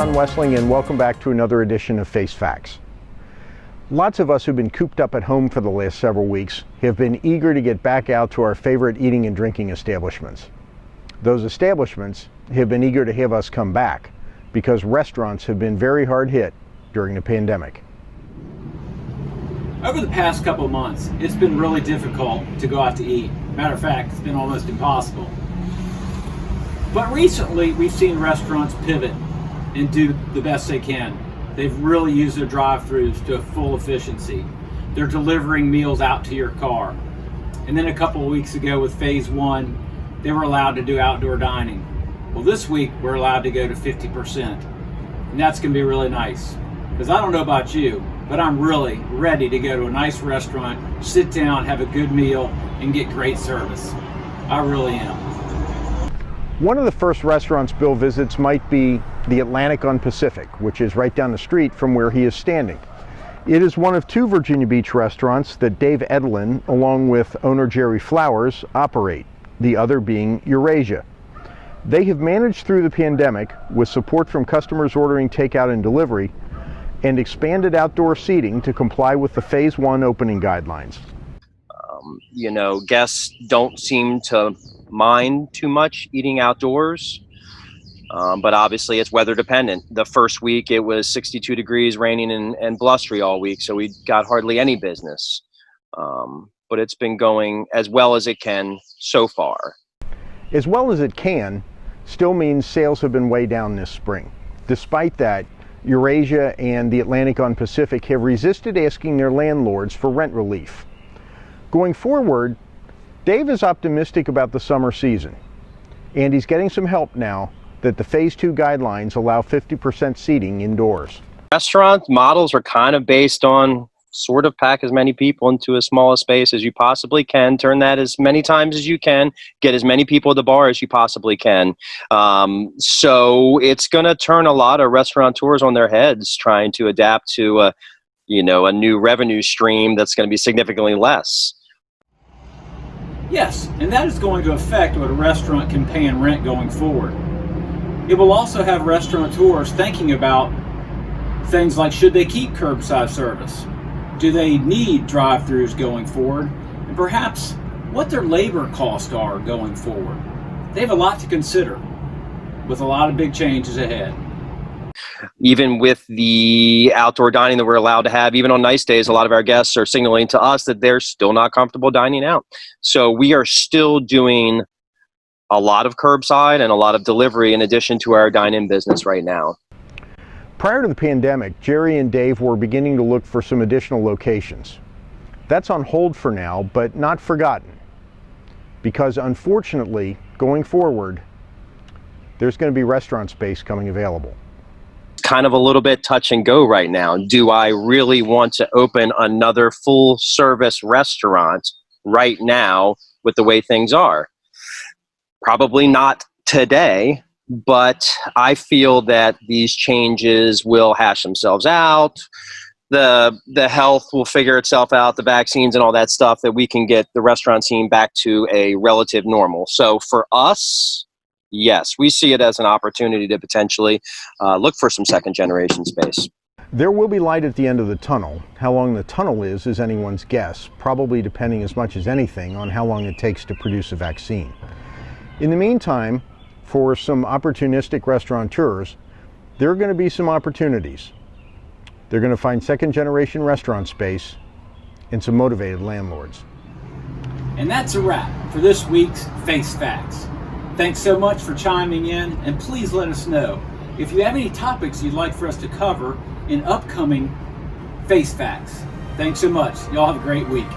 John Wessling, and welcome back to another edition of Face Facts. Lots of us who've been cooped up at home for the last several weeks have been eager to get back out to our favorite eating and drinking establishments. Those establishments have been eager to have us come back because restaurants have been very hard hit during the pandemic. Over the past couple of months, it's been really difficult to go out to eat. Matter of fact, it's been almost impossible. But recently, we've seen restaurants pivot and do the best they can. They've really used their drive-thrus to full efficiency. They're delivering meals out to your car. And then a couple of weeks ago with phase one, they were allowed to do outdoor dining. Well, this week, we're allowed to go to 50%. And that's gonna be really nice. Because I don't know about you, but I'm really ready to go to a nice restaurant, sit down, have a good meal, and get great service. I really am. One of the first restaurants Bill visits might be the Atlantic on Pacific, which is right down the street from where he is standing. It is one of two Virginia Beach restaurants that Dave Edelen, along with owner Jerry Flowers, operate, the other being Eurasia. They have managed through the pandemic with support from customers ordering takeout and delivery and expanded outdoor seating to comply with the phase one opening guidelines. Guests don't seem to mind too much eating outdoors, but obviously it's weather dependent. The first week it was 62 degrees, raining and blustery all week, so we got hardly any business. But it's been going as well as it can so far. As well as it can still means sales have been way down this spring. Despite that, Eurasia and the Atlantic on Pacific have resisted asking their landlords for rent relief. Going forward, Dave is optimistic about the summer season, and he's getting some help now that the phase two guidelines allow 50% seating indoors. Restaurant models are kind of based on sort of pack as many people into as small a space as you possibly can, turn that as many times as you can, get as many people at the bar as you possibly can. So it's going to turn a lot of restaurateurs on their heads trying to adapt to a new revenue stream that's going to be significantly less. Yes, and that is going to affect what a restaurant can pay in rent going forward. It will also have restaurateurs thinking about things like, should they keep curbside service? Do they need drive-thrus going forward? And perhaps what their labor costs are going forward. They have a lot to consider with a lot of big changes ahead. Even with the outdoor dining that we're allowed to have, even on nice days, a lot of our guests are signaling to us that they're still not comfortable dining out. So we are still doing a lot of curbside and a lot of delivery in addition to our dine-in business right now. Prior to the pandemic, Jerry and Dave were beginning to look for some additional locations. That's on hold for now, but not forgotten, because unfortunately, going forward, there's going to be restaurant space coming available. Kind of a little bit touch and go right now. Do I really want to open another full service restaurant right now with the way things are? Probably not today, but I feel that these changes will hash themselves out. The health will figure itself out, the vaccines and all that stuff, that we can get the restaurant scene back to a relative normal. So for us, yes, we see it as an opportunity to potentially look for some second generation space. There will be light at the end of the tunnel. How long the tunnel is anyone's guess, probably depending as much as anything on how long it takes to produce a vaccine. In the meantime, for some opportunistic restaurateurs, there are going to be some opportunities. They're going to find second generation restaurant space and some motivated landlords. And that's a wrap for this week's Face Facts. Thanks so much for chiming in, and please let us know if you have any topics you'd like for us to cover in upcoming Face Facts. Thanks so much. Y'all have a great week.